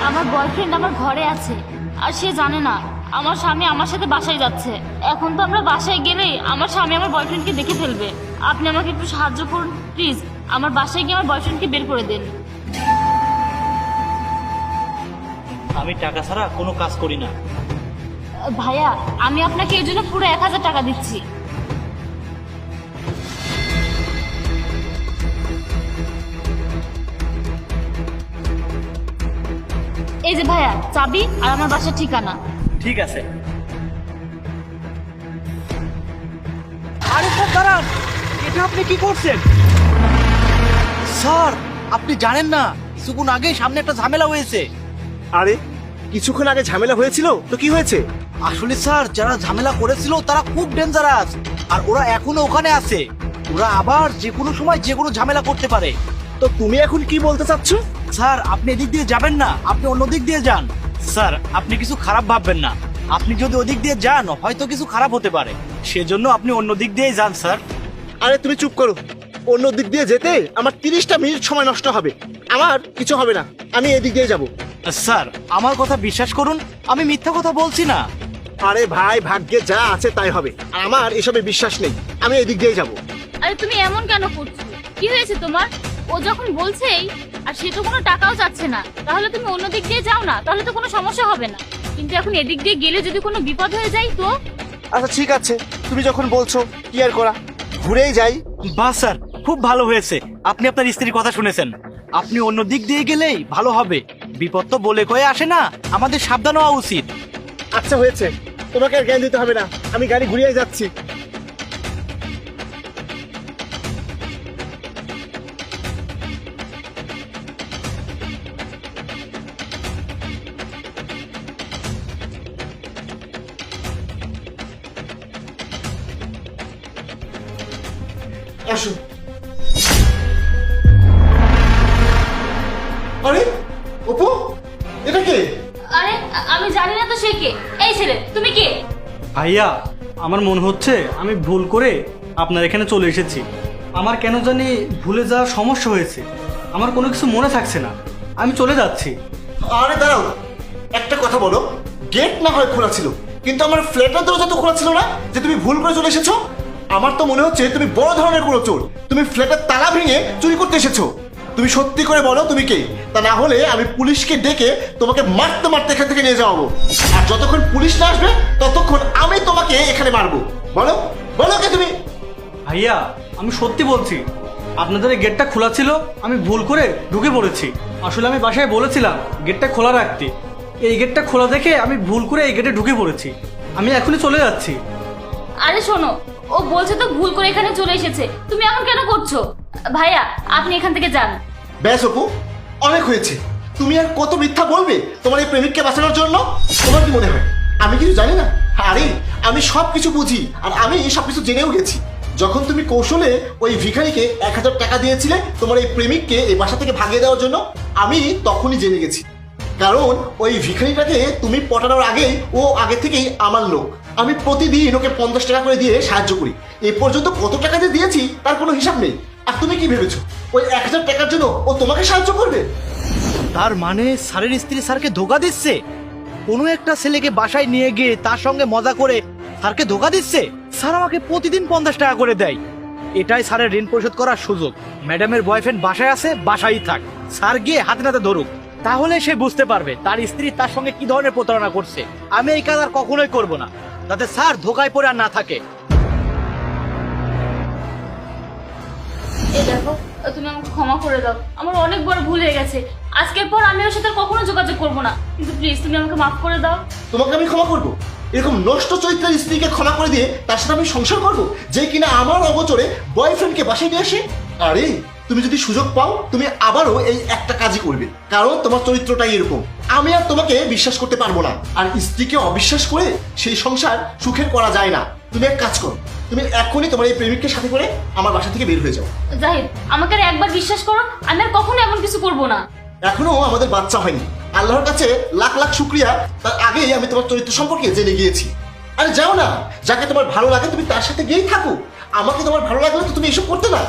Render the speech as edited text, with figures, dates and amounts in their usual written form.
আমার বয়ফ্রেন্ড আমার ঘরে আছে আর সে জানে না আমার স্বামী আমার সাথে বাসায় যাচ্ছে। এখন তো আমরা বাসায় গেলেই আমার স্বামী আমার বয়ফ্রেন্ডকে দেখে ফেলবে। আপনি আমাকে একটু সাহায্য করুন প্লিজ, আমার বাসায় গিয়ে আমার বয়ফ্রেন্ডকে বের করে দিন। আমি টাকা ছাড়া কোনো কাজ করি না। ভাইয়া, আমি আপনাকে এর জন্য পুরো 1000 টাকা দিচ্ছি। এই যে ভাইয়া, চাবি আর আমার বাসার ঠিকানা। ঠিক আছে। আরে স্যার দাঁড়ান, এটা আপনি কি করছেন? স্যার আপনি জানেন না কিছুক্ষণ আগে সামনে একটা ঝামেলা হয়েছে। আরে কিছুক্ষণ আগে ঝামেলা হয়েছিল তো কি হয়েছে? আসলে স্যার যারা ঝামেলা করেছিল তারা খুব ডেঞ্জারাস, আর ওরা এখনো ওখানে আছে। ওরা আবার যে কোনো সময় যে কোনো ঝামেলা করতে পারে। তো তুমি এখন কি বলতে চাচ্ছ? স্যার আপনি এদিক দিয়ে যাবেন না, আপনি অন্য দিক দিয়ে যান। স্যার আপনি কিছু খারাপ ভাববেন না, আপনি যদি ওদিক দিয়ে যান হয়তো কিছু খারাপ হতে পারে, সেজন্য আপনি অন্য দিক দিয়ে যান স্যার। আরে তুমি চুপ করো, অন্য দিক দিয়ে যেতে আমার 30টা মিনিট সময় নষ্ট হবে। আমার কিছু হবে না, আমি এদিক দিয়ে যাব। স্যার আমার কথা বিশ্বাস করুন, আমি মিথ্যা কথা বলছি না। আরে ভাই, ভাগ্যে যা আছে তাই হবে, আমার এসবে বিশ্বাস নেই, আমি এদিক দিয়ে যাব। আরে তুমি এমন কেন করছো? কি হয়েছে তোমার? ও যখন বলছেই আর সে তো কোনো টাকাও চাচ্ছে না, তাহলে তুমি অন্য দিক দিয়ে যাও না, তাহলে তো কোনো সমস্যা হবে না। কিন্তু এখন এদিক দিয়ে গেলে যদি কোনো বিপদ হয়ে যায় তো? আচ্ছা ঠিক আছে, তুমি যখন বলছো কি আর করা, ঘুরেই যাই। বাহ স্যার, খুব ভালো হয়েছে আপনি আপনার স্ত্রীর কথা শুনেছেন। আপনি অন্য দিক দিয়ে গেলেই ভালো হবে। বিপদ তো বলে কয়ে আসে না, আমাদের সাবধান হওয়া উচিত। আচ্ছা হয়েছে, তোমাকে আর জ্ঞান দিতে হবে না, আমি গাড়ি ঘুরিয়ে যাচ্ছি। আসো। আরে অপু, এটা কে? আরে আমি জানি না তো সে কে। এই ছেলে, তুমি কে? ভাইয়া, আমার মনে হচ্ছে আমি ভুল করে আপনার এখানে চলে এসেছি। আমার কেন জানি ভুলে যাওয়ার সমস্যা হয়েছে, আমার কোনো কিছু মনে থাকছে না, আমি চলে যাচ্ছি। আরে দাঁড়াও, একটা কথা বলো, গেট না হয় খোলা ছিল, কিন্তু আমার ফ্ল্যাটের দরজা তো খোলা ছিল না যে তুমি ভুল করে চলে এসেছো। আমার তো মনে হচ্ছে তুমি বড় ধরনের কোনো চোর, তুমি ফ্ল্যাটের তালা ভেঙে চুরি করতে এসেছো। তুমি সত্যি করে বলো তুমি কে, তা না হলে আমি পুলিশকে ডেকে তোমাকে মারতে মারতে এখান থেকে নিয়ে যাবো। আর যতক্ষণ পুলিশ না আসবে ততক্ষণ আমি তোমাকে এখানে মারবো। বলো বলো কে তুমি? ভাইয়া, আমি সত্যি বলছি, আপনাদের এই গেটটা খোলা ছিল, আমি ভুল করে ঢুকে পড়েছি। আসলে আমি বাসায় বলেছিলাম গেটটা খোলা রাখতে, এই গেটটা খোলা দেখে আমি ভুল করে এই গেটে ঢুকে পড়েছি। আমি এখনই চলে যাচ্ছি। আরে শোনো, ও বলছে তো ভুল করে এখানে চলে এসেছে, তুমি এমন কেন করছো? ভাইয়া আপনি এখান থেকে যান। ব্যাস অপু, অনেক হয়েছে। তুমি আর কত মিথ্যা বলবে তোমার এই প্রেমিককে বাঁচানোর জন্য? তোমার কি মনে হয় আমি কিছু জানি না? আরে আমি সব কিছু বুঝি, আর আমি সবকিছু জেনেও গেছি। যখন তুমি কৌশলে ওই ভিখারিকে 1000 টাকা দিয়েছিলে তোমার এই প্রেমিককে এই বাসা থেকে ভাগিয়ে দেওয়ার জন্য, আমি তখনই জেনে গেছি। কারণ ওই ভিখারিটাকে তুমি পটানোর আগেই ও আগে থেকেই আমার লোক। আমি প্রতিদিন ওকে 50 টাকা করে দিয়ে সাহায্য করি। এ পর্যন্ত কত টাকা যে দিয়েছি তার কোনো হিসাব নেই। আর তুমি কি ভেবেছো ওই 1000 টাকার জন্য ও তোমাকে সাহায্য করবে? তার মানে স্যারের স্ত্রী স্যারকে ধোকা দিচ্ছে, কোনো একটা ছেলেকে বাসায় নিয়ে গিয়ে তার সঙ্গে মজা করে স্যারকে ধোকা দিচ্ছে। স্যার আমাকে প্রতিদিন 50 টাকা করে দেয়, এটাই স্যারের ঋণ পরিশোধ করার সুযোগ। ম্যাডামের বয়ফ্রেন্ড বাসায় আছে, বাসায় থাক, স্যার গিয়ে হাতে নাতে ধরুক, তাহলে সে বুঝতে পারবে তার স্ত্রী তার সঙ্গে কি ধরনের প্রতারণা করছে। আমি এই কাজ আর কখনোই করবো না, যাতে স্যার ধোকায় পড়ে আর না থাকে। এই দেখো, তুমি আমাকে ক্ষমা করে দাও, আমার অনেক বড় ভুল হয়ে গেছে। আজকের পর আমি ওর সাথে আর কখনো যোগাযোগ করবো না, কিন্তু প্লিজ তুমি আমাকে মাফ করে দাও। তোমাকে আমি ক্ষমা করবো? এরকম নষ্ট চরিত্রের স্ত্রীকে ক্ষমা করে দিয়ে তার সাথে আমি সংসার করবো, যে কিনা আমার অগোচরে বয়ফ্রেন্ডকে বাসায় নিয়ে আসে? আরে তুমি যদি সুযোগ পাও তুমি আবারও এই একটা কাজই করবে, কারণ তোমার চরিত্রটাই এরকম। আমি আর তোমাকে বিশ্বাস করতে পারবো না, আর স্ত্রীকে অবিশ্বাস করে সেই সংসার সুখের করা যায় না। তুমি এক কাজ করো, তুমি এখনই তোমার এই প্রেমিককে সাথে করে আমার বাসা থেকে বের হয়ে যাও। জাহিদ, আমাকে আর একবার বিশ্বাস করো, আমি আর কখনো এমন কিছু করবো না। এখনো আমাদের বাচ্চা হয়নি, আল্লাহর কাছে লাখ লাখ শুক্রিয়া, তার আগেই আমি তোমার চরিত্র সম্পর্কে জেনে গিয়েছি। আরে যাও না, যাকে তোমার ভালো লাগে তুমি তার সাথে গিয়েই থাকো। আমাকে তোমার ভালো লাগলে তো তুমি এসব করতে না।